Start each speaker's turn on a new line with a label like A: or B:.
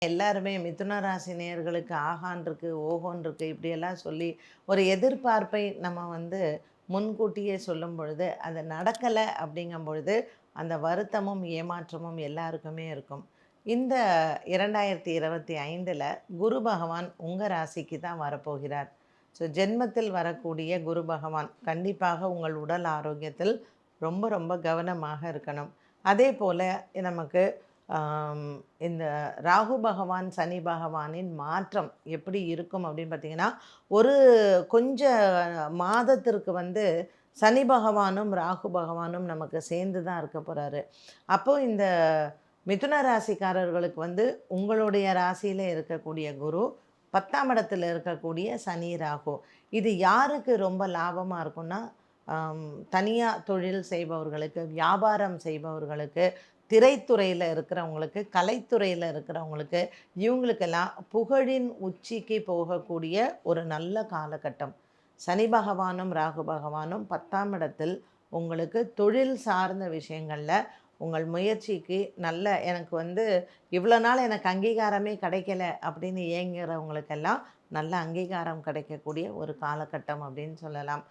A: எல்லாருமே மிதுன ராசி நேயர்களுக்கு ஆகான் இருக்கு, ஓஹோன் இருக்கு இப்படியெல்லாம் சொல்லி ஒரு எதிர்பார்ப்பை நம்ம முன்கூட்டியே சொல்லும் பொழுது, அது நடக்கலை அப்படிங்கும் பொழுது, அந்த வருத்தமும், ஏமாற்றமும் எல்லாருக்குமே இருக்கும். இந்த 2025ல குரு பகவான் உங்க ராசிக்கு தான் வரப்போகிறார். ஸோ ஜென்மத்தில் வரக்கூடிய குரு பகவான் கண்டிப்பாக உங்கள் உடல் ஆரோக்கியத்தில் ரொம்ப ரொம்ப கவனமாக இருக்கணும். அதேபோல நமக்கு ஆம், இந்த ராகு பகவான், சனி பகவானின் மாற்றம் எப்படி இருக்கும் அப்படின்னு பார்த்தீங்கன்னா, ஒரு கொஞ்ச மாதத்திற்கு சனி பகவானும், ராகு பகவானும் நமக்கு சேர்ந்து தான் இருக்க போறாரு. அப்போ இந்த மிதுன ராசிக்காரர்களுக்கு உங்களுடைய ராசியில இருக்கக்கூடிய குரு, 10ஆம் இடத்துல இருக்கக்கூடிய சனி, ராகு. இது யாருக்கு ரொம்ப லாபமா இருக்கும்னா, தனியா தொழில் செய்பவர்களுக்கு, வியாபாரம் செய்பவர்களுக்கு, திரைத்துறையில இருக்கிறவங்களுக்கு, கலைத்துறையில இருக்கிறவங்களுக்கு, இவங்களுக்கெல்லாம் புகழின் உச்சிக்கு போகக்கூடிய ஒரு நல்ல காலகட்டம். சனி பகவானும், ராகு பகவானும் 10ஆம் இடத்தில் உங்களுக்கு தொழில் சார்ந்த விஷயங்கள்ல உங்கள் முயற்சிக்கு நல்ல எனக்கு இவ்வளோ நாள் எனக்கு அங்கீகாரமே கிடைக்கல அப்படின்னு ஏங்குறவங்களுக்கெல்லாம் நல்ல அங்கீகாரம் கிடைக்கக்கூடிய ஒரு காலகட்டம் அப்படின்னு சொல்லலாம்.